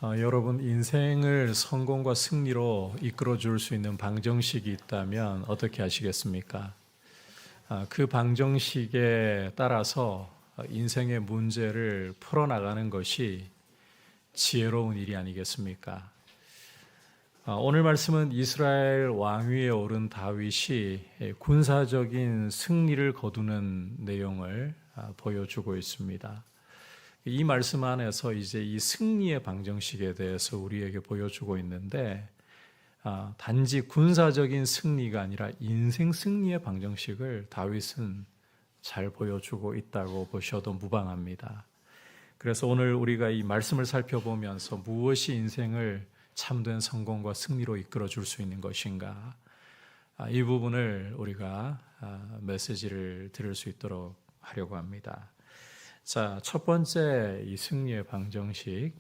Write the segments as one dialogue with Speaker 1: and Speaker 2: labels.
Speaker 1: 여러분 인생을 성공과 승리로 이끌어 줄 수 있는 방정식이 있다면 어떻게 하시겠습니까? 그 방정식에 따라서 인생의 문제를 풀어나가는 것이 지혜로운 일이 아니겠습니까? 오늘 말씀은 이스라엘 왕위에 오른 다윗이 군사적인 승리를 거두는 내용을 보여주고 있습니다. 이 말씀 안에서 이제 이 승리의 방정식에 대해서 우리에게 보여주고 있는데, 단지 군사적인 승리가 아니라 인생 승리의 방정식을 다윗은 잘 보여주고 있다고 보셔도 무방합니다. 그래서 오늘 우리가 이 말씀을 살펴보면서 무엇이 인생을 참된 성공과 승리로 이끌어 줄 수 있는 것인가, 이 부분을 우리가 메시지를 들을 수 있도록 하려고 합니다. 자, 첫 번째 이 승리의 방정식,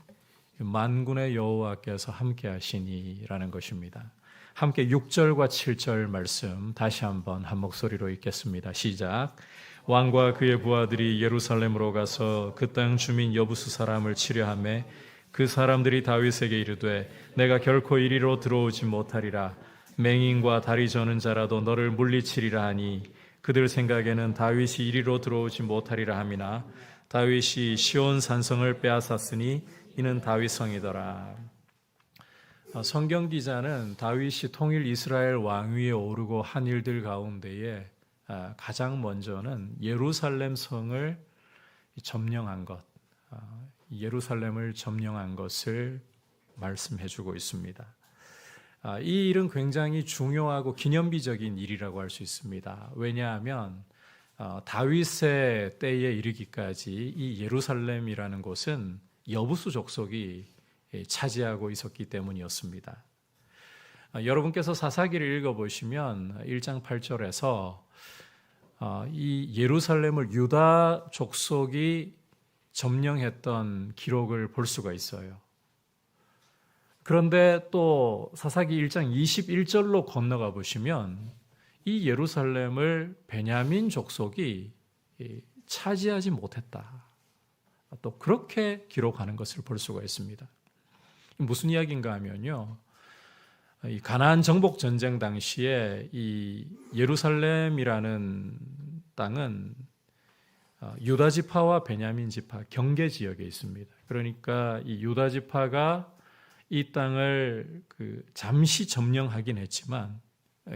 Speaker 1: 만군의 여호와께서 함께 하시니라는 것입니다. 함께 6절과 7절 말씀 다시 한번 한 목소리로 읽겠습니다. 시작. 왕과 그의 부하들이 예루살렘으로 가서 그 땅 주민 여부수 사람을 치려하매 그 사람들이 다윗에게 이르되 내가 결코 이리로 들어오지 못하리라. 맹인과 다리 저는 자라도 너를 물리치리라 하니 그들 생각에는 다윗이 이리로 들어오지 못하리라 함이나 다윗이 시온 산성을 빼앗았으니 이는 다윗 성이더라. 성경 기자는 다윗이 통일 이스라엘 왕위에 오르고 한 일들 가운데에 가장 먼저는 예루살렘 성을 점령한 것, 예루살렘을 점령한 것을 말씀해주고 있습니다. 이 일은 굉장히 중요하고 기념비적인 일이라고 할 수 있습니다. 왜냐하면 다윗의 때에 이르기까지 이 예루살렘이라는 곳은 여부수 족속이 차지하고 있었기 때문이었습니다. 여러분께서 사사기를 읽어보시면 1장 8절에서 이 예루살렘을 유다 족속이 점령했던 기록을 볼 수가 있어요. 그런데 또 사사기 1장 21절로 건너가 보시면 이 예루살렘을 베냐민 족속이 차지하지 못했다, 또 그렇게 기록하는 것을 볼 수가 있습니다. 무슨 이야기인가 하면요, 이 가나안 정복 전쟁 당시에 이 예루살렘이라는 땅은 유다 지파와 베냐민 지파 경계 지역에 있습니다. 그러니까 이 유다 지파가 이 땅을 잠시 점령하긴 했지만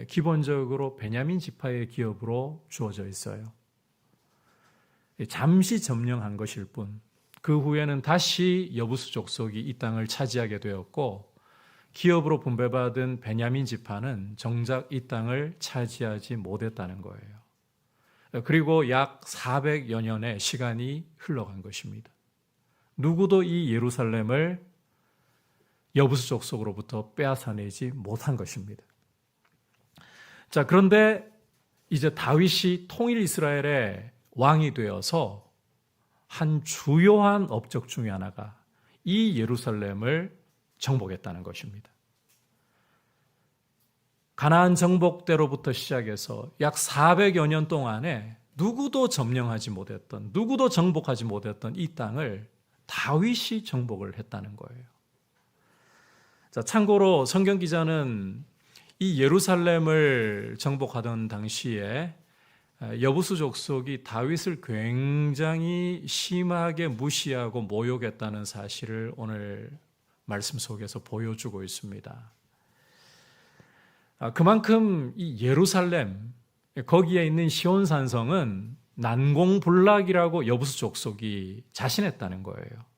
Speaker 1: 기본적으로 베냐민 지파의 기업으로 주어져 있어요. 잠시 점령한 것일 뿐, 그 후에는 다시 여부수 족속이 이 땅을 차지하게 되었고 기업으로 분배받은 베냐민 지파는 정작 이 땅을 차지하지 못했다는 거예요. 그리고 약 400여 년의 시간이 흘러간 것입니다. 누구도 이 예루살렘을 여부수 족속으로부터 빼앗아내지 못한 것입니다. 자, 그런데 이제 다윗이 통일 이스라엘의 왕이 되어서 한 주요한 업적 중에 하나가 이 예루살렘을 정복했다는 것입니다. 가나안 정복 때로부터 시작해서 약 400여 년 동안에 누구도 점령하지 못했던, 누구도 정복하지 못했던 이 땅을 다윗이 정복을 했다는 거예요. 자, 참고로 성경 기자는 이 예루살렘을 정복하던 당시에 여부수 족속이 다윗을 굉장히 심하게 무시하고 모욕했다는 사실을 오늘 말씀 속에서 보여주고 있습니다. 그만큼 이 예루살렘, 거기에 있는 시온 산성은 난공불락이라고 여부수 족속이 자신했다는 거예요.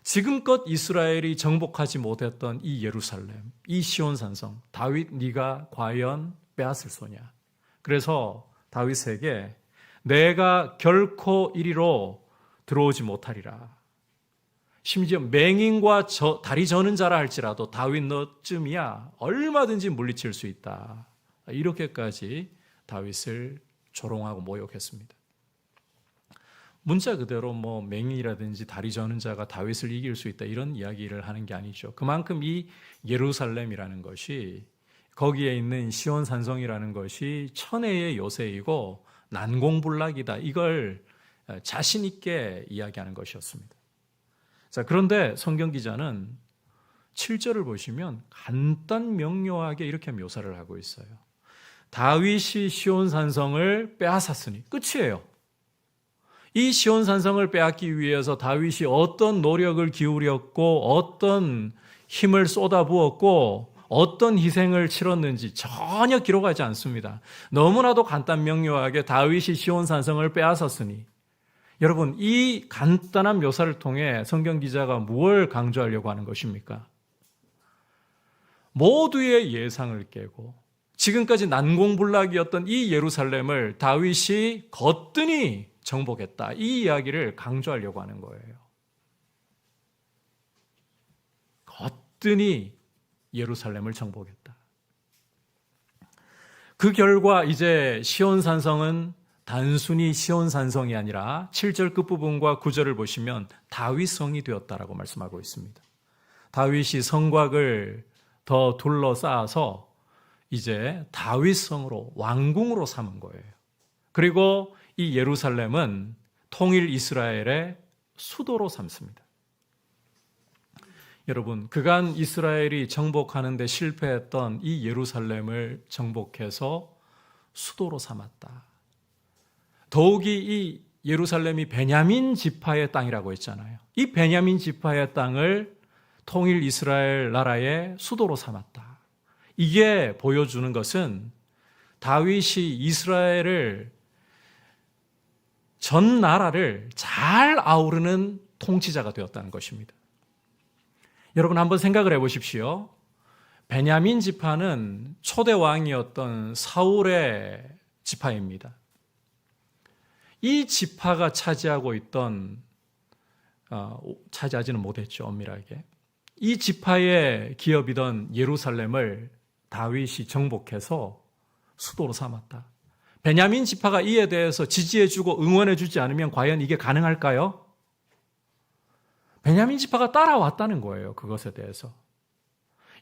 Speaker 1: 지금껏 이스라엘이 정복하지 못했던 이 예루살렘, 이 시온 산성, 다윗 네가 과연 빼앗을 소냐? 그래서 다윗에게 내가 결코 이리로 들어오지 못하리라. 심지어 맹인과 다리 저는 자라 할지라도 다윗 너쯤이야 얼마든지 물리칠 수 있다. 이렇게까지 다윗을 조롱하고 모욕했습니다. 문자 그대로 맹인이라든지 다리 저는 자가 다윗을 이길 수 있다, 이런 이야기를 하는 게 아니죠. 그만큼 이 예루살렘이라는 것이, 거기에 있는 시온 산성이라는 것이 천혜의 요새이고 난공불락이다, 이걸 자신 있게 이야기하는 것이었습니다. 자, 그런데 성경 기자는 7절을 보시면 간단 명료하게 이렇게 묘사를 하고 있어요. 다윗이 시온 산성을 빼앗았으니 끝이에요. 이 시온 산성을 빼앗기 위해서 다윗이 어떤 노력을 기울였고 어떤 힘을 쏟아부었고 어떤 희생을 치렀는지 전혀 기록하지 않습니다. 너무나도 간단 명료하게 다윗이 시온 산성을 빼앗았으니, 여러분, 이 간단한 묘사를 통해 성경 기자가 무엇을 강조하려고 하는 것입니까? 모두의 예상을 깨고 지금까지 난공불락이었던 이 예루살렘을 다윗이 거뜬히 정복했다, 이 이야기를 강조하려고 하는 거예요. 거뜬히 예루살렘을 정복했다. 그 결과 이제 시온산성은 단순히 시온산성이 아니라 7절 끝부분과 9절을 보시면 다윗성이 되었다라고 말씀하고 있습니다. 다윗이 성곽을 더 둘러싸아서 이제 다윗성으로, 왕궁으로 삼은 거예요. 그리고 이 예루살렘은 통일 이스라엘의 수도로 삼습니다. 여러분, 그간 이스라엘이 정복하는 데 실패했던 이 예루살렘을 정복해서 수도로 삼았다. 더욱이 이 예루살렘이 베냐민 지파의 땅이라고 했잖아요. 이 베냐민 지파의 땅을 통일 이스라엘 나라의 수도로 삼았다. 이게 보여주는 것은 다윗이 이스라엘을, 전 나라를 잘 아우르는 통치자가 되었다는 것입니다. 여러분, 한번 생각을 해보십시오. 베냐민 지파는 초대 왕이었던 사울의 지파입니다. 이 지파가 차지하고 있던, 차지하지는 못했죠, 엄밀하게. 이 지파의 기업이던 예루살렘을 다윗이 정복해서 수도로 삼았다. 베냐민 지파가 이에 대해서 지지해주고 응원해주지 않으면 과연 이게 가능할까요? 베냐민 지파가 따라왔다는 거예요, 그것에 대해서.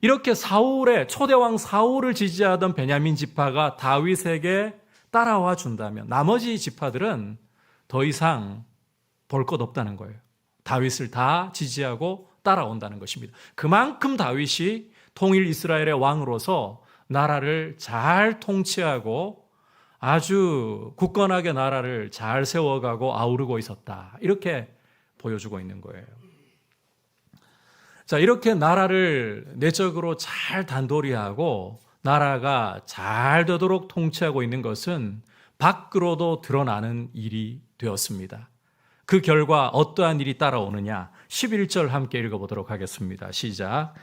Speaker 1: 이렇게 사울의, 초대왕 사울을 지지하던 베냐민 지파가 다윗에게 따라와 준다면 나머지 지파들은 더 이상 볼 것 없다는 거예요. 다윗을 다 지지하고 따라온다는 것입니다. 그만큼 다윗이 통일 이스라엘의 왕으로서 나라를 잘 통치하고 아주 굳건하게 나라를 잘 세워가고 아우르고 있었다, 이렇게 보여주고 있는 거예요. 자, 이렇게 나라를 내적으로 잘 단도리하고 나라가 잘 되도록 통치하고 있는 것은 밖으로도 드러나는 일이 되었습니다. 그 결과 어떠한 일이 따라오느냐, 11절 함께 읽어보도록 하겠습니다. 시작.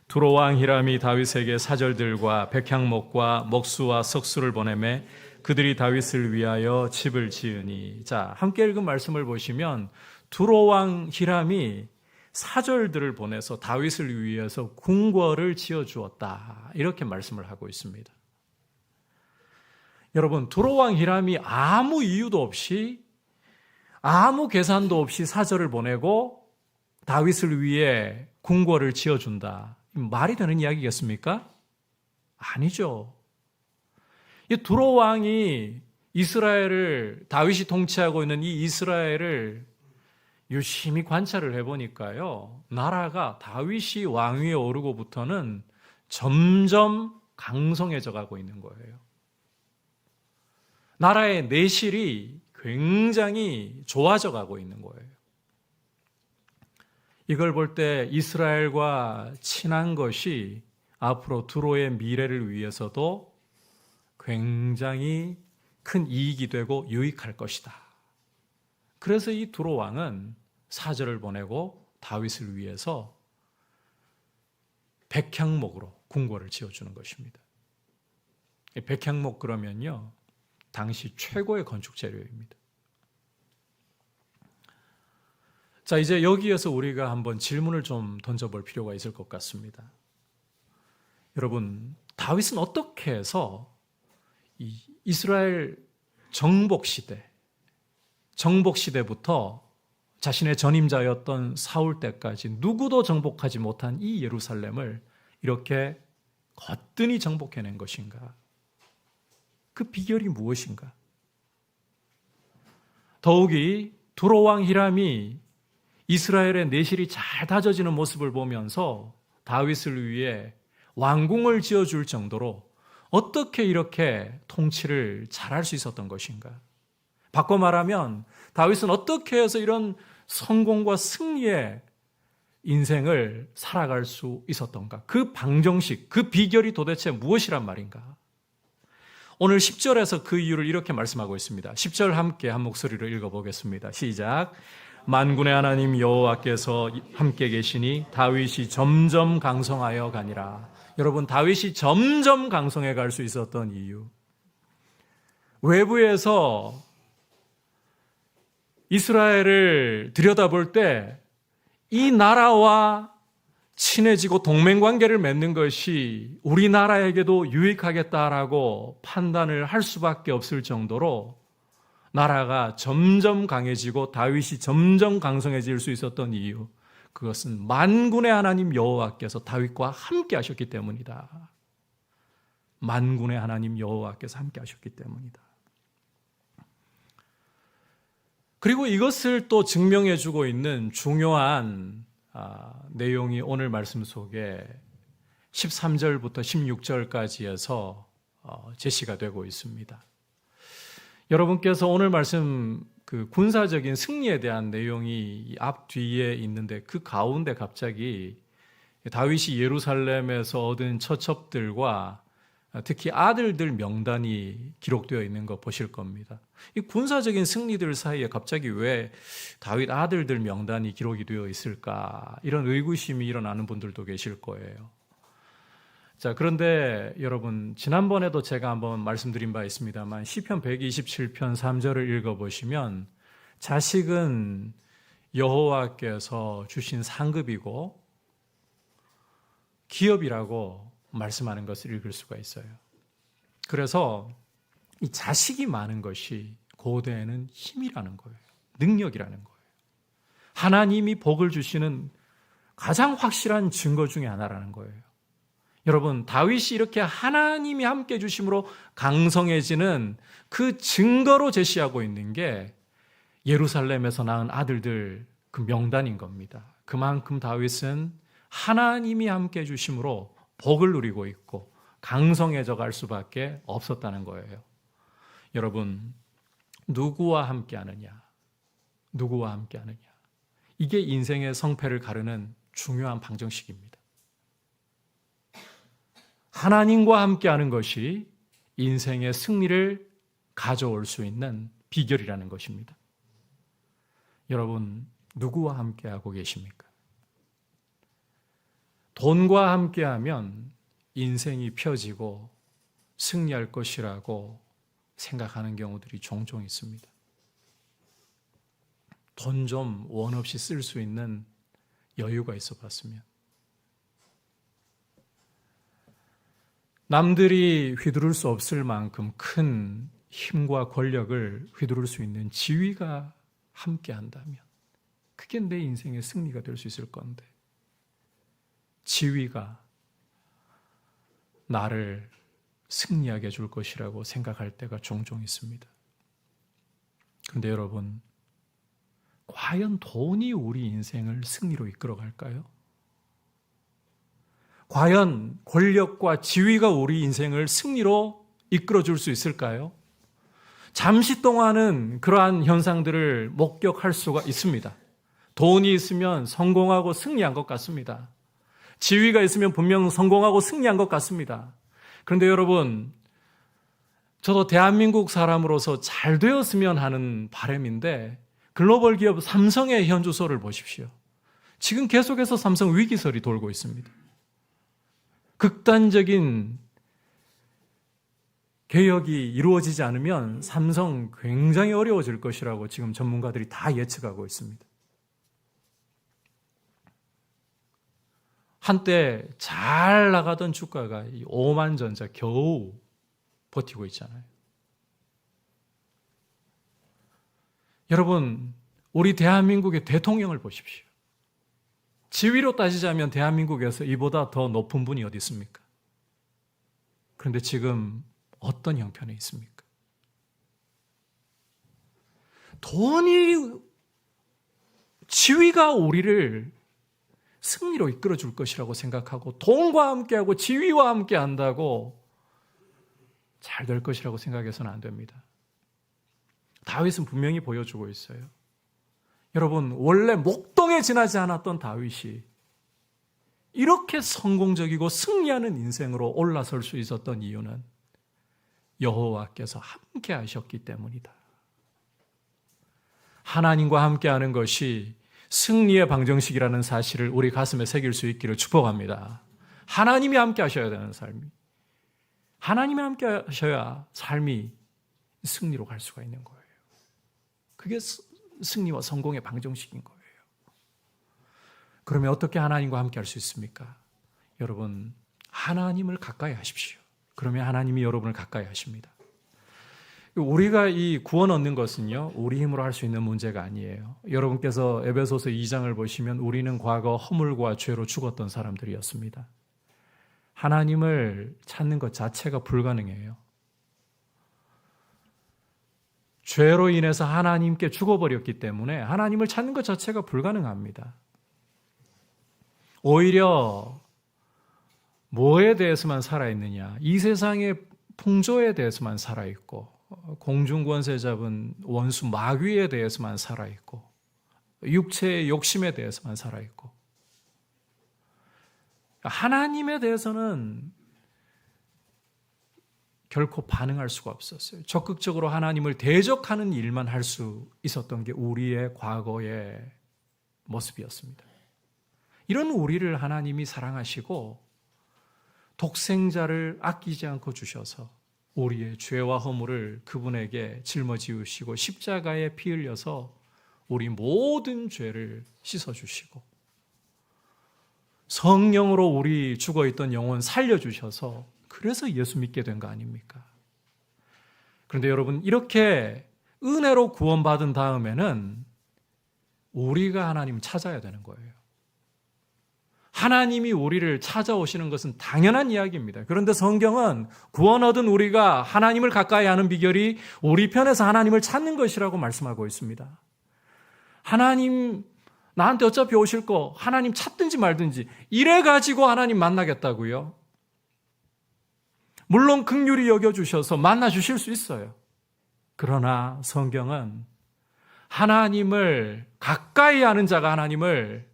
Speaker 1: 두로왕 히람이 다윗에게 사절들과 백향목과 목수와 석수를 보내매 그들이 다윗을 위하여 집을 지으니. 자, 함께 읽은 말씀을 보시면 두로왕 히람이 사절들을 보내서 다윗을 위해서 궁궐을 지어주었다, 이렇게 말씀을 하고 있습니다. 여러분, 두로왕 히람이 아무 이유도 없이, 아무 계산도 없이 사절을 보내고 다윗을 위해 궁궐을 지어준다, 말이 되는 이야기겠습니까? 아니죠. 이 두로왕이 이스라엘을, 다윗이 통치하고 있는 이 이스라엘을 유심히 관찰을 해보니까요, 나라가 다윗이 왕위에 오르고부터는 점점 강성해져 가고 있는 거예요. 나라의 내실이 굉장히 좋아져 가고 있는 거예요. 이걸 볼 때 이스라엘과 친한 것이 앞으로 두로의 미래를 위해서도 굉장히 큰 이익이 되고 유익할 것이다. 그래서 이 두로 왕은 사절을 보내고 다윗을 위해서 백향목으로 궁궐을 지어주는 것입니다. 백향목 그러면요, 당시 최고의 건축 재료입니다. 자, 이제 여기에서 우리가 한번 질문을 좀 던져볼 필요가 있을 것 같습니다. 여러분, 다윗은 어떻게 해서 이 이스라엘 정복 시대부터 자신의 전임자였던 사울 때까지 누구도 정복하지 못한 이 예루살렘을 이렇게 거뜬히 정복해낸 것인가? 그 비결이 무엇인가? 더욱이 두로왕 히람이 이스라엘의 내실이 잘 다져지는 모습을 보면서 다윗을 위해 왕궁을 지어줄 정도로 어떻게 이렇게 통치를 잘할 수 있었던 것인가? 바꿔 말하면 다윗은 어떻게 해서 이런 성공과 승리의 인생을 살아갈 수 있었던가? 그 방정식, 그 비결이 도대체 무엇이란 말인가? 오늘 10절에서 그 이유를 이렇게 말씀하고 있습니다. 10절 함께 한 목소리로 읽어보겠습니다. 시작. 만군의 하나님 여호와께서 함께 계시니 다윗이 점점 강성하여 가니라. 여러분, 다윗이 점점 강성해 갈 수 있었던 이유. 외부에서 이스라엘을 들여다볼 때 이 나라와 친해지고 동맹관계를 맺는 것이 우리나라에게도 유익하겠다라고 판단을 할 수밖에 없을 정도로 나라가 점점 강해지고 다윗이 점점 강성해질 수 있었던 이유, 그것은 만군의 하나님 여호와께서 다윗과 함께 하셨기 때문이다. 만군의 하나님 여호와께서 함께 하셨기 때문이다. 그리고 이것을 또 증명해주고 있는 중요한 내용이 오늘 말씀 속에 13절부터 16절까지에서 제시가 되고 있습니다. 여러분께서 오늘 말씀 그 군사적인 승리에 대한 내용이 앞뒤에 있는데 그 가운데 갑자기 다윗이 예루살렘에서 얻은 처첩들과 특히 아들들 명단이 기록되어 있는 거 보실 겁니다. 이 군사적인 승리들 사이에 갑자기 왜 다윗 아들들 명단이 기록이 되어 있을까? 이런 의구심이 일어나는 분들도 계실 거예요. 자, 그런데 여러분, 지난번에도 제가 한번 말씀드린 바 있습니다만 시편 127편 3절을 읽어보시면 자식은 여호와께서 주신 상급이고 기업이라고 말씀하는 것을 읽을 수가 있어요. 그래서 이 자식이 많은 것이 고대에는 힘이라는 거예요. 능력이라는 거예요. 하나님이 복을 주시는 가장 확실한 증거 중에 하나라는 거예요. 여러분, 다윗이 이렇게 하나님이 함께 주심으로 강성해지는 그 증거로 제시하고 있는 게 예루살렘에서 낳은 아들들 그 명단인 겁니다. 그만큼 다윗은 하나님이 함께 주심으로 복을 누리고 있고 강성해져 갈 수밖에 없었다는 거예요. 여러분, 누구와 함께 하느냐? 누구와 함께 하느냐? 이게 인생의 성패를 가르는 중요한 방정식입니다. 하나님과 함께 하는 것이 인생의 승리를 가져올 수 있는 비결이라는 것입니다. 여러분, 누구와 함께 하고 계십니까? 돈과 함께하면 인생이 펴지고 승리할 것이라고 생각하는 경우들이 종종 있습니다. 돈 좀 원 없이 쓸 수 있는 여유가 있어 봤으면. 남들이 휘두를 수 없을 만큼 큰 힘과 권력을 휘두를 수 있는 지위가 함께 한다면 그게 내 인생의 승리가 될 수 있을 건데 지위가 나를 승리하게 해줄 것이라고 생각할 때가 종종 있습니다. 그런데 여러분, 과연 돈이 우리 인생을 승리로 이끌어갈까요? 과연 권력과 지위가 우리 인생을 승리로 이끌어줄 수 있을까요? 잠시 동안은 그러한 현상들을 목격할 수가 있습니다. 돈이 있으면 성공하고 승리한 것 같습니다. 지위가 있으면 분명 성공하고 승리한 것 같습니다. 그런데 여러분, 저도 대한민국 사람으로서 잘 되었으면 하는 바람인데 글로벌 기업 삼성의 현주소를 보십시오. 지금 계속해서 삼성 위기설이 돌고 있습니다. 극단적인 개혁이 이루어지지 않으면 삼성 굉장히 어려워질 것이라고 지금 전문가들이 다 예측하고 있습니다. 한때 잘 나가던 주가가 오만전자 겨우 버티고 있잖아요. 여러분, 우리 대한민국의 대통령을 보십시오. 지위로 따지자면 대한민국에서 이보다 더 높은 분이 어디 있습니까? 그런데 지금 어떤 형편에 있습니까? 돈이 지위가 우리를 승리로 이끌어 줄 것이라고 생각하고 돈과 함께하고 지위와 함께 한다고 잘 될 것이라고 생각해서는 안 됩니다. 다윗은 분명히 보여주고 있어요. 여러분, 원래 목동에 지나지 않았던 다윗이 이렇게 성공적이고 승리하는 인생으로 올라설 수 있었던 이유는 여호와께서 함께 하셨기 때문이다. 하나님과 함께하는 것이 승리의 방정식이라는 사실을 우리 가슴에 새길 수 있기를 축복합니다. 하나님이 함께 하셔야 되는 삶이, 하나님이 함께 하셔야 삶이 승리로 갈 수가 있는 거예요. 그게 승리와 성공의 방정식인 거예요. 그러면 어떻게 하나님과 함께 할 수 있습니까? 여러분, 하나님을 가까이 하십시오. 그러면 하나님이 여러분을 가까이 하십니다. 우리가 이 구원 얻는 것은요, 우리 힘으로 할 수 있는 문제가 아니에요. 여러분께서 에베소서 2장을 보시면 우리는 과거 허물과 죄로 죽었던 사람들이었습니다. 하나님을 찾는 것 자체가 불가능해요. 죄로 인해서 하나님께 죽어버렸기 때문에 하나님을 찾는 것 자체가 불가능합니다. 오히려 뭐에 대해서만 살아있느냐? 이 세상의 풍조에 대해서만 살아있고, 공중권세 잡은 원수 마귀에 대해서만 살아있고, 육체의 욕심에 대해서만 살아있고, 하나님에 대해서는 결코 반응할 수가 없었어요. 적극적으로 하나님을 대적하는 일만 할 수 있었던 게 우리의 과거의 모습이었습니다. 이런 우리를 하나님이 사랑하시고 독생자를 아끼지 않고 주셔서 우리의 죄와 허물을 그분에게 짊어지우시고 십자가에 피 흘려서 우리 모든 죄를 씻어주시고 성령으로 우리 죽어있던 영혼 살려주셔서 그래서 예수 믿게 된 거 아닙니까? 그런데 여러분, 이렇게 은혜로 구원받은 다음에는 우리가 하나님 찾아야 되는 거예요. 하나님이 우리를 찾아오시는 것은 당연한 이야기입니다. 그런데 성경은 구원 얻은 우리가 하나님을 가까이 하는 비결이 우리 편에서 하나님을 찾는 것이라고 말씀하고 있습니다. 하나님 나한테 어차피 오실 거 하나님 찾든지 말든지 이래가지고 하나님 만나겠다고요? 물론 긍휼히 여겨주셔서 만나주실 수 있어요. 그러나 성경은 하나님을 가까이 하는 자가 하나님을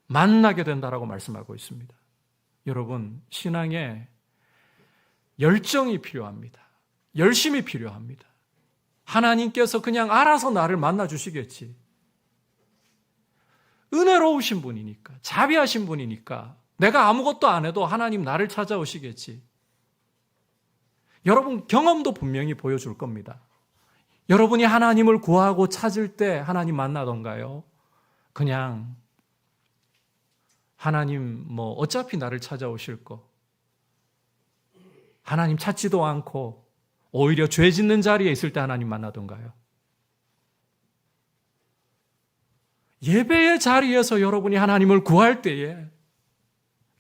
Speaker 1: 만나게 된다라고 말씀하고 있습니다. 여러분, 신앙에 열정이 필요합니다. 열심이 필요합니다. 하나님께서 그냥 알아서 나를 만나주시겠지. 은혜로우신 분이니까, 자비하신 분이니까 내가 아무것도 안 해도 하나님 나를 찾아오시겠지. 여러분, 경험도 분명히 보여줄 겁니다. 여러분이 하나님을 구하고 찾을 때 하나님 만나던가요? 그냥 하나님 어차피 나를 찾아오실 거, 하나님 찾지도 않고 오히려 죄 짓는 자리에 있을 때 하나님 만나던가요? 예배의 자리에서 여러분이 하나님을 구할 때에,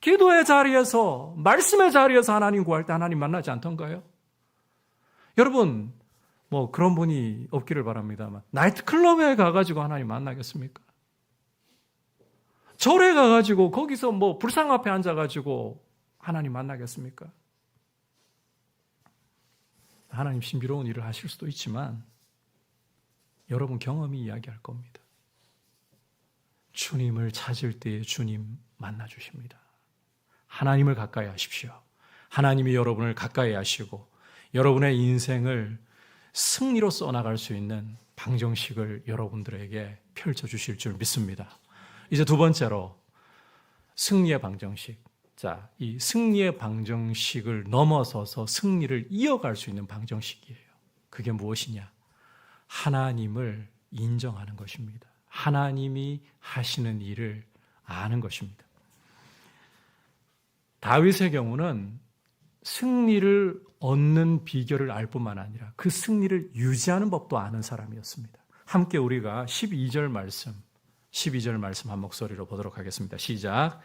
Speaker 1: 기도의 자리에서, 말씀의 자리에서 하나님 구할 때 하나님 만나지 않던가요? 여러분, 그런 분이 없기를 바랍니다만 나이트클럽에 가가지고 하나님 만나겠습니까? 절에 가가지고 거기서 불상 앞에 앉아가지고 하나님 만나겠습니까? 하나님 신비로운 일을 하실 수도 있지만 여러분 경험이 이야기할 겁니다. 주님을 찾을 때에 주님 만나주십니다. 하나님을 가까이 하십시오. 하나님이 여러분을 가까이 하시고 여러분의 인생을 승리로 써나갈 수 있는 방정식을 여러분들에게 펼쳐주실 줄 믿습니다. 이제 두 번째로 승리의 방정식. 자, 이 승리의 방정식을 넘어서서 승리를 이어갈 수 있는 방정식이에요. 그게 무엇이냐? 하나님을 인정하는 것입니다. 하나님이 하시는 일을 아는 것입니다. 다윗의 경우는 승리를 얻는 비결을 알 뿐만 아니라 그 승리를 유지하는 법도 아는 사람이었습니다. 함께 우리가 12절 말씀 한 목소리로 보도록 하겠습니다. 시작.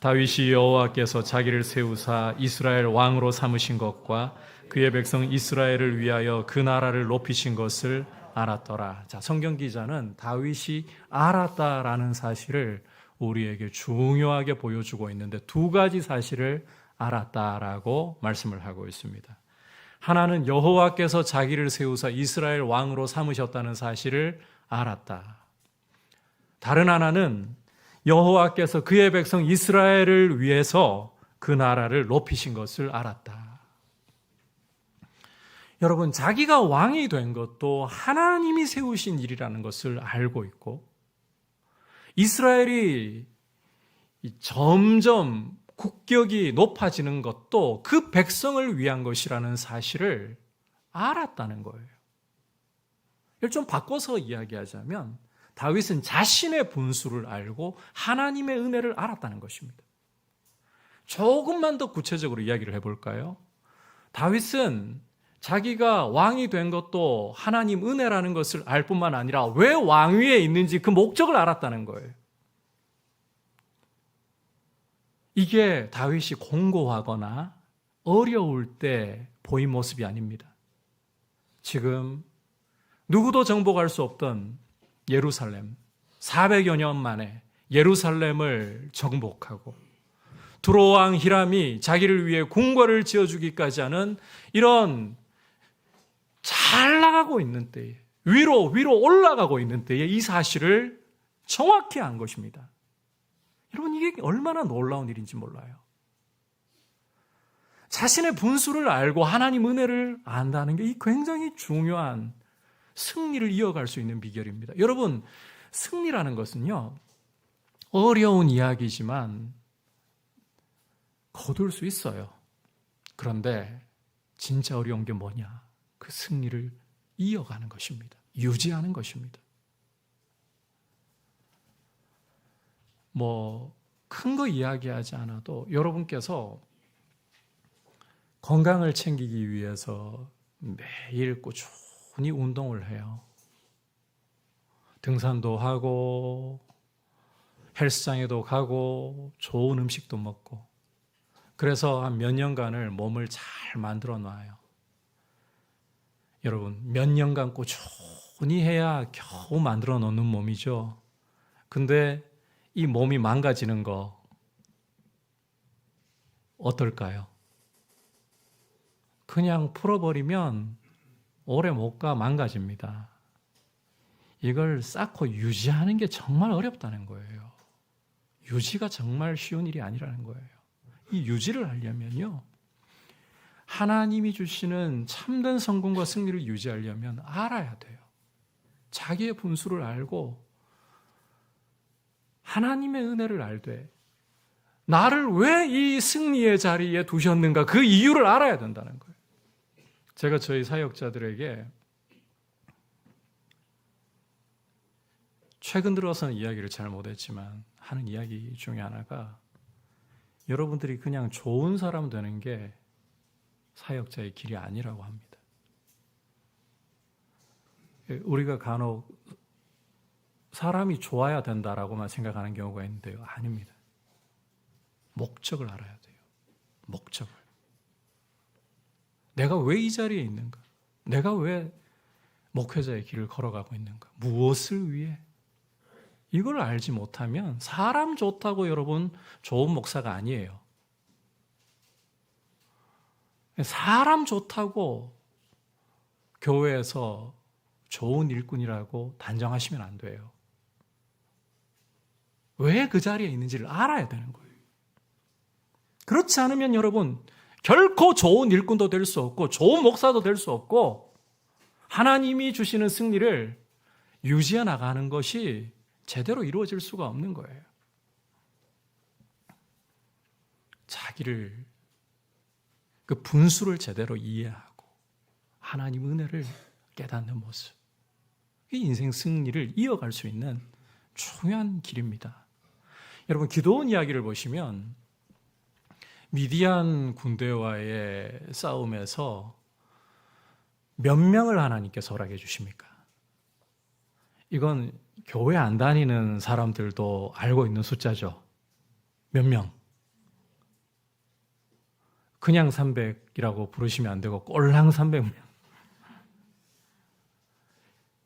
Speaker 1: 다윗이 여호와께서 자기를 세우사 이스라엘 왕으로 삼으신 것과 그의 백성 이스라엘을 위하여 그 나라를 높이신 것을 알았더라. 자, 성경 기자는 다윗이 알았다라는 사실을 우리에게 중요하게 보여주고 있는데 두 가지 사실을 알았다라고 말씀을 하고 있습니다. 하나는 여호와께서 자기를 세우사 이스라엘 왕으로 삼으셨다는 사실을 알았다. 다른 하나는 여호와께서 그의 백성 이스라엘을 위해서 그 나라를 높이신 것을 알았다. 여러분, 자기가 왕이 된 것도 하나님이 세우신 일이라는 것을 알고 있고, 이스라엘이 점점 국격이 높아지는 것도 그 백성을 위한 것이라는 사실을 알았다는 거예요. 이걸 좀 바꿔서 이야기하자면 다윗은 자신의 분수를 알고 하나님의 은혜를 알았다는 것입니다. 조금만 더 구체적으로 이야기를 해볼까요? 다윗은 자기가 왕이 된 것도 하나님 은혜라는 것을 알 뿐만 아니라 왜 왕위에 있는지 그 목적을 알았다는 거예요. 이게 다윗이 공고하거나 어려울 때 보인 모습이 아닙니다. 지금 누구도 정복할 수 없던 예루살렘, 400여 년 만에 예루살렘을 정복하고 두로왕 히람이 자기를 위해 궁궐을 지어주기까지 하는 이런 잘 나가고 있는 때에, 위로 올라가고 있는 때에 이 사실을 정확히 안 것입니다. 여러분, 이게 얼마나 놀라운 일인지 몰라요. 자신의 분수를 알고 하나님 은혜를 안다는 게 굉장히 중요한 승리를 이어갈 수 있는 비결입니다. 여러분, 승리라는 것은요, 어려운 이야기지만 거둘 수 있어요. 그런데 진짜 어려운 게 뭐냐? 그 승리를 이어가는 것입니다. 유지하는 것입니다. 큰 거 이야기하지 않아도 여러분께서 건강을 챙기기 위해서 매일 꾸준히 운동을 해요. 등산도 하고 헬스장에도 가고 좋은 음식도 먹고, 그래서 한 몇 년간을 몸을 잘 만들어 놔요. 여러분, 몇 년간 꾸준히 해야 겨우 만들어 놓는 몸이죠. 근데 이 몸이 망가지는 거 어떨까요? 그냥 풀어버리면 오래 못 가 망가집니다. 이걸 쌓고 유지하는 게 정말 어렵다는 거예요. 유지가 정말 쉬운 일이 아니라는 거예요. 이 유지를 하려면요, 하나님이 주시는 참된 성공과 승리를 유지하려면 알아야 돼요. 자기의 분수를 알고 하나님의 은혜를 알되 나를 왜 이 승리의 자리에 두셨는가, 그 이유를 알아야 된다는 거예요. 제가 저희 사역자들에게 최근 들어서는 이야기를 잘 못했지만 하는 이야기 중에 하나가, 여러분들이 그냥 좋은 사람 되는 게 사역자의 길이 아니라고 합니다. 우리가 간혹 사람이 좋아야 된다라고만 생각하는 경우가 있는데요, 아닙니다. 목적을 알아야 돼요. 목적을. 내가 왜 이 자리에 있는가? 내가 왜 목회자의 길을 걸어가고 있는가? 무엇을 위해? 이걸 알지 못하면 사람 좋다고 여러분 좋은 목사가 아니에요. 사람 좋다고 교회에서 좋은 일꾼이라고 단정하시면 안 돼요. 왜 그 자리에 있는지를 알아야 되는 거예요. 그렇지 않으면 여러분, 결코 좋은 일꾼도 될 수 없고 좋은 목사도 될 수 없고 하나님이 주시는 승리를 유지해 나가는 것이 제대로 이루어질 수가 없는 거예요. 자기를, 그 분수를 제대로 이해하고 하나님 은혜를 깨닫는 모습, 이 인생 승리를 이어갈 수 있는 중요한 길입니다. 여러분, 기도원 이야기를 보시면 미디안 군대와의 싸움에서 몇 명을 하나님께서 허락해 주십니까? 이건 교회 안 다니는 사람들도 알고 있는 숫자죠. 몇 명? 그냥 300이라고 부르시면 안 되고 꼴랑 300명.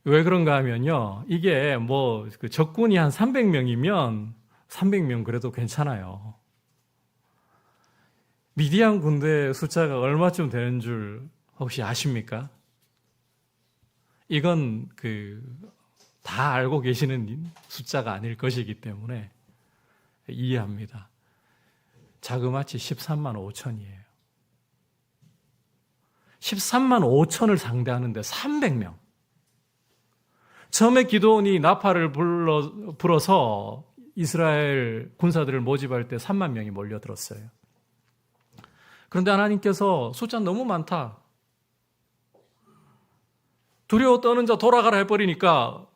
Speaker 1: 왜 그런가 하면요. 이게 뭐 그 적군이 한 300명이면 300명 그래도 괜찮아요. 미디안 군대 숫자가 얼마쯤 되는 줄 혹시 아십니까? 이건 다 알고 계시는 숫자가 아닐 것이기 때문에 이해합니다. 자그마치 13만 5천이에요. 13만 5천을 상대하는데 300명. 처음에 기드온이 나팔을 불어서 이스라엘 군사들을 모집할 때 3만 명이 몰려들었어요. 그런데 하나님께서 숫자는 너무 많다. 두려워 떠는 자 돌아가라 해버리니까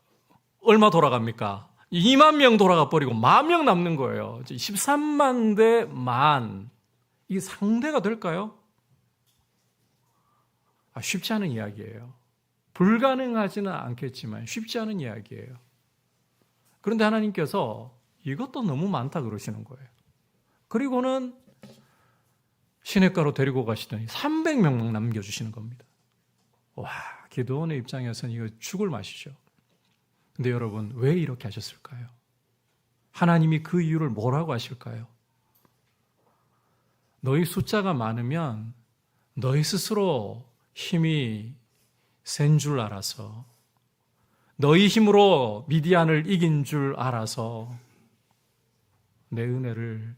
Speaker 1: 얼마 돌아갑니까? 2만 명 돌아가 버리고 10,000명 남는 거예요. 13만 대 만. 이게 상대가 될까요? 쉽지 않은 이야기예요. 불가능하지는 않겠지만 쉽지 않은 이야기예요. 그런데 하나님께서 이것도 너무 많다 그러시는 거예요. 그리고는 시냇가로 데리고 가시더니 300명만 남겨주시는 겁니다. 와, 기드온의 입장에서는 이거 죽을 맛이죠. 근데 여러분, 왜 이렇게 하셨을까요? 하나님이 그 이유를 뭐라고 하실까요? 너희 숫자가 많으면 너희 스스로 힘이 센 줄 알아서, 너희 힘으로 미디안을 이긴 줄 알아서 내 은혜를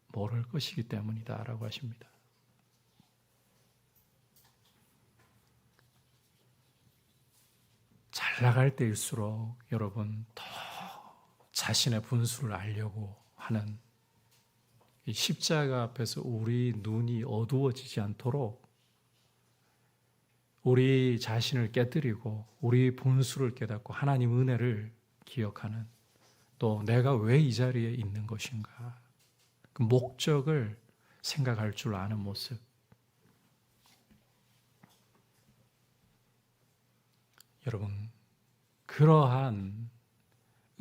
Speaker 1: 모를 것이기 때문이다 라고 하십니다. 잘 나갈 때일수록 여러분 더 자신의 분수를 알려고 하는 이 십자가 앞에서 우리 눈이 어두워지지 않도록 우리 자신을 깨뜨리고 우리 분수를 깨닫고 하나님 은혜를 기억하는, 또 내가 왜 이 자리에 있는 것인가, 그 목적을 생각할 줄 아는 모습. 여러분, 그러한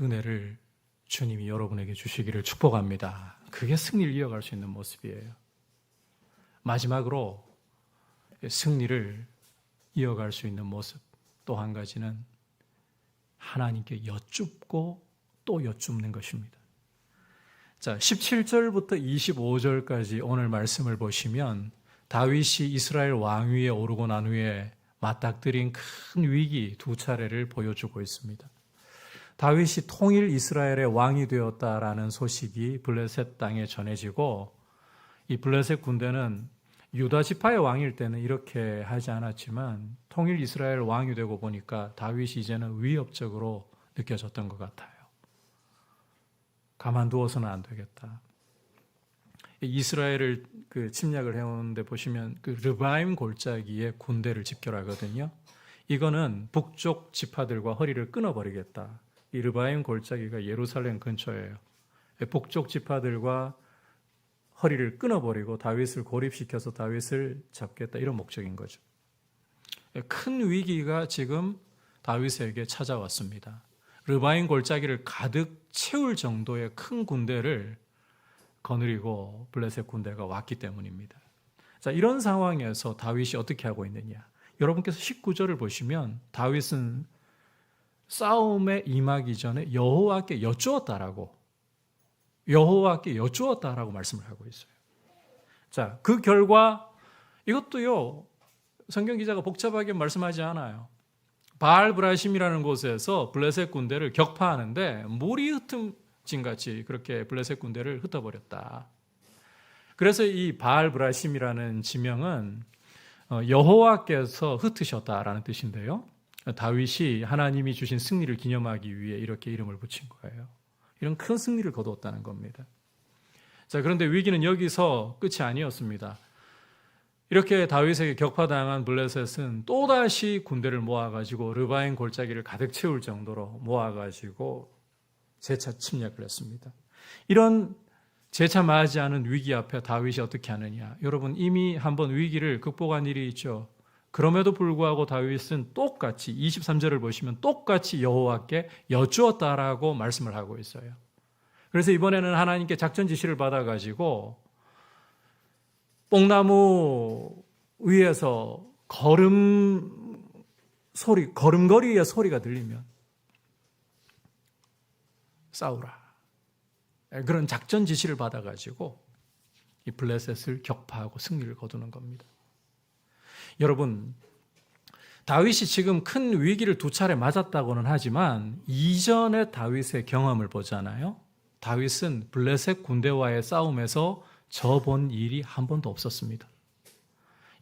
Speaker 1: 은혜를 주님이 여러분에게 주시기를 축복합니다. 그게 승리를 이어갈 수 있는 모습이에요. 마지막으로 승리를 이어갈 수 있는 모습, 또 한 가지는 하나님께 여쭙고 또 여쭙는 것입니다. 자, 17절부터 25절까지 오늘 말씀을 보시면 다윗이 이스라엘 왕위에 오르고 난 후에 맞닥뜨린 큰 위기 두 차례를 보여주고 있습니다. 다윗이 통일 이스라엘의 왕이 되었다라는 소식이 블레셋 땅에 전해지고, 이 블레셋 군대는 유다 지파의 왕일 때는 이렇게 하지 않았지만 통일 이스라엘 왕이 되고 보니까 다윗이 이제는 위협적으로 느껴졌던 것 같아요. 가만두어서는 안 되겠다. 이스라엘을 침략을 해오는데 보시면 르바임 골짜기에 군대를 집결하거든요. 이거는 북쪽 지파들과 허리를 끊어버리겠다. 이 르바임 골짜기가 예루살렘 근처예요. 북쪽 지파들과 허리를 끊어버리고 다윗을 고립시켜서 다윗을 잡겠다, 이런 목적인 거죠. 큰 위기가 지금 다윗에게 찾아왔습니다. 르바임 골짜기를 가득 채울 정도의 큰 군대를 거느리고 블레셋 군대가 왔기 때문입니다. 자, 이런 상황에서 다윗이 어떻게 하고 있느냐? 여러분께서 19절을 보시면 다윗은 싸움에 임하기 전에 여호와께 여쭈었다라고 말씀을 하고 있어요. 자, 그 결과 이것도요, 성경 기자가 복잡하게 말씀하지 않아요. 바알 브라심이라는 곳에서 블레셋 군대를 격파하는데 물이 흩어진같이 그렇게 블레셋 군대를 흩어버렸다. 그래서 이 바알 브라심이라는 지명은 여호와께서 흩으셨다라는 뜻인데요. 다윗이 하나님이 주신 승리를 기념하기 위해 이렇게 이름을 붙인 거예요. 이런 큰 승리를 거두었다는 겁니다. 자, 그런데 위기는 여기서 끝이 아니었습니다. 이렇게 다윗에게 격파당한 블레셋은 또다시 군대를 모아가지고 르바임 골짜기를 가득 채울 정도로 모아가지고 재차 침략을 했습니다. 이런 재차 맞지 않은 위기 앞에 다윗이 어떻게 하느냐? 여러분, 이미 한번 위기를 극복한 일이 있죠. 그럼에도 불구하고 다윗은 똑같이 23절을 보시면 똑같이 여호와께 여쭈었다라고 말씀을 하고 있어요. 그래서 이번에는 하나님께 작전 지시를 받아가지고 뽕나무 위에서 소리, 걸음걸이의 소리가 들리면 싸우라. 그런 작전 지시를 받아가지고 이 블레셋을 격파하고 승리를 거두는 겁니다. 여러분, 다윗이 지금 큰 위기를 2차례 맞았다고는 하지만 이전의 다윗의 경험을 보잖아요. 다윗은 블레셋 군대와의 싸움에서 져본 일이 한 번도 없었습니다.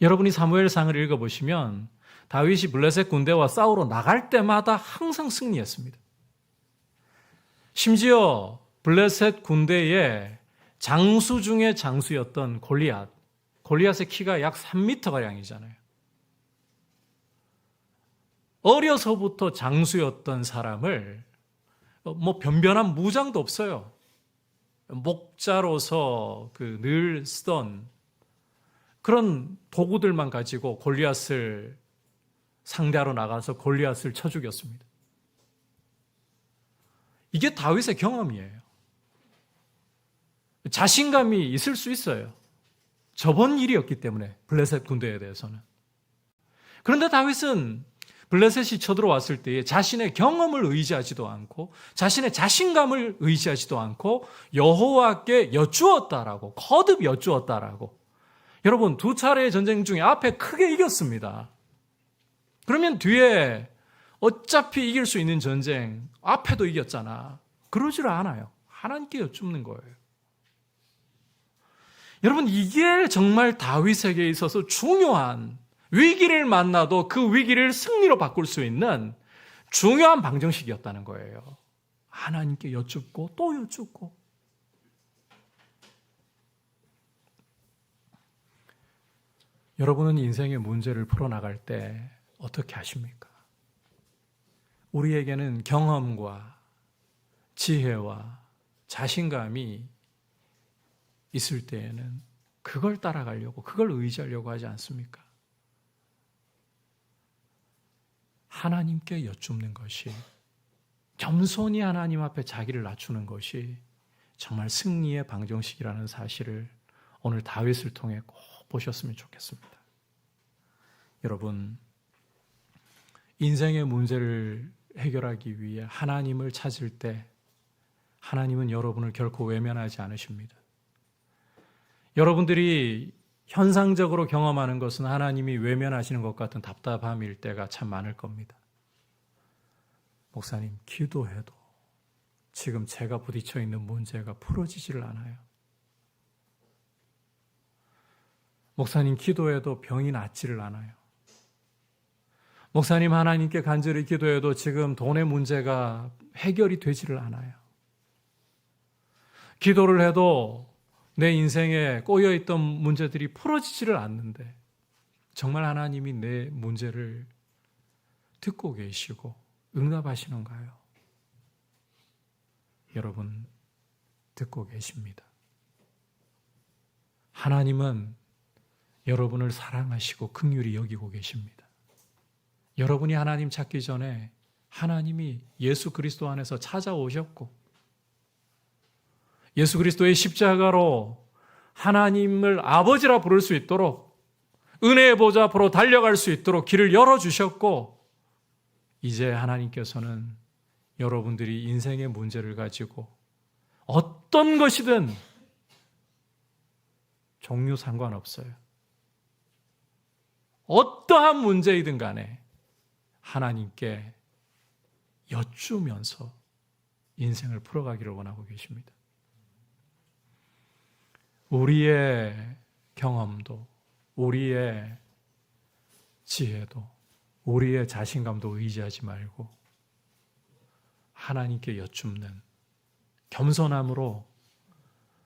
Speaker 1: 여러분이 사무엘상을 읽어보시면 다윗이 블레셋 군대와 싸우러 나갈 때마다 항상 승리했습니다. 심지어 블레셋 군대의 장수 중에 장수였던 골리앗의 키가 약 3m가량이잖아요. 어려서부터 장수였던 사람을 변변한 무장도 없어요. 목자로서 늘 쓰던 그런 도구들만 가지고 골리앗을 상대하러 나가서 골리앗을 쳐 죽였습니다. 이게 다윗의 경험이에요. 자신감이 있을 수 있어요. 저번 일이었기 때문에 블레셋 군대에 대해서는. 그런데 다윗은 블레셋이 쳐들어왔을 때에 자신의 경험을 의지하지도 않고 자신의 자신감을 의지하지도 않고 여호와께 여쭈었다라고, 거듭 여쭈었다라고. 여러분, 2차례의 전쟁 중에 앞에 크게 이겼습니다. 그러면 뒤에 어차피 이길 수 있는 전쟁 앞에도 이겼잖아. 그러질 않아요. 하나님께 여쭙는 거예요. 여러분, 이게 정말 다윗에게 있어서 중요한, 위기를 만나도 그 위기를 승리로 바꿀 수 있는 중요한 방정식이었다는 거예요. 하나님께 여쭙고 또 여쭙고. 여러분은 인생의 문제를 풀어나갈 때 어떻게 하십니까? 우리에게는 경험과 지혜와 자신감이 있을 때에는 그걸 따라가려고, 그걸 의지하려고 하지 않습니까? 하나님께 여쭙는 것이, 겸손히 하나님 앞에 자기를 낮추는 것이 정말 승리의 방정식이라는 사실을 오늘 다윗을 통해 꼭 보셨으면 좋겠습니다. 여러분, 인생의 문제를 해결하기 위해 하나님을 찾을 때 하나님은 여러분을 결코 외면하지 않으십니다. 여러분들이 현상적으로 경험하는 것은 하나님이 외면하시는 것 같은 답답함일 때가 참 많을 겁니다. 목사님, 기도해도 지금 제가 부딪혀 있는 문제가 풀어지지를 않아요. 목사님, 기도해도 병이 낫지를 않아요. 목사님, 하나님께 간절히 기도해도 지금 돈의 문제가 해결이 되지를 않아요. 기도를 해도 내 인생에 꼬여있던 문제들이 풀어지지를 않는데 정말 하나님이 내 문제를 듣고 계시고 응답하시는가요? 여러분, 듣고 계십니다. 하나님은 여러분을 사랑하시고 긍휼히 여기고 계십니다. 여러분이 하나님 찾기 전에 하나님이 예수 그리스도 안에서 찾아오셨고 예수 그리스도의 십자가로 하나님을 아버지라 부를 수 있도록 은혜의 보좌 앞으로 달려갈 수 있도록 길을 열어주셨고 이제 하나님께서는 여러분들이 인생의 문제를 가지고 어떤 것이든 종류 상관없어요. 어떠한 문제이든 간에 하나님께 여쭈면서 인생을 풀어가기를 원하고 계십니다. 우리의 경험도, 우리의 지혜도, 우리의 자신감도 의지하지 말고 하나님께 여쭙는 겸손함으로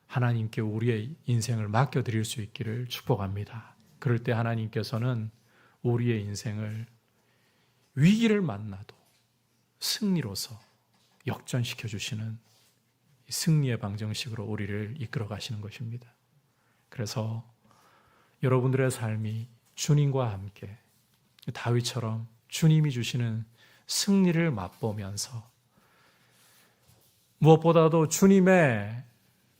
Speaker 1: 하나님께 우리의 인생을 맡겨드릴 수 있기를 축복합니다. 그럴 때 하나님께서는 우리의 인생을 위기를 만나도 승리로서 역전시켜 주시는 승리의 방정식으로 우리를 이끌어 가시는 것입니다. 그래서 여러분들의 삶이 주님과 함께 다윗처럼 주님이 주시는 승리를 맛보면서 무엇보다도 주님의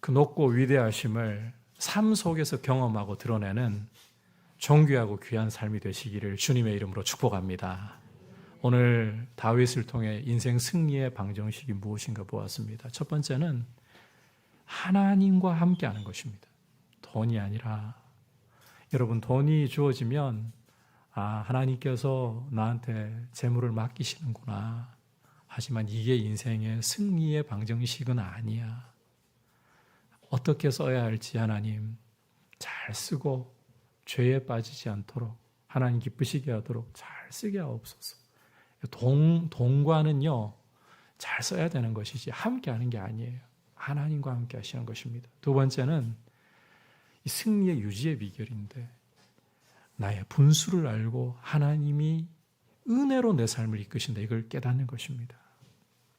Speaker 1: 그 높고 위대하심을 삶 속에서 경험하고 드러내는 존귀하고 귀한 삶이 되시기를 주님의 이름으로 축복합니다. 오늘 다윗을 통해 인생 승리의 방정식이 무엇인가 보았습니다. 첫 번째는 하나님과 함께하는 것입니다. 돈이 아니라, 여러분, 돈이 주어지면 하나님께서 나한테 재물을 맡기시는구나. 하지만 이게 인생의 승리의 방정식은 아니야. 어떻게 써야 할지 하나님 잘 쓰고 죄에 빠지지 않도록 하나님 기쁘시게 하도록 잘 쓰게 하옵소서. 돈과는요, 잘 써야 되는 것이지 함께 하는 게 아니에요. 하나님과 함께 하시는 것입니다. 두 번째는 이 승리의 유지의 비결인데, 나의 분수를 알고 하나님이 은혜로 내 삶을 이끄신다, 이걸 깨닫는 것입니다.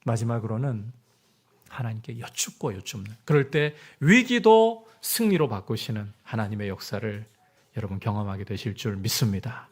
Speaker 1: 마지막으로는 하나님께 여쭙고 여쭙는, 그럴 때 위기도 승리로 바꾸시는 하나님의 역사를 여러분 경험하게 되실 줄 믿습니다.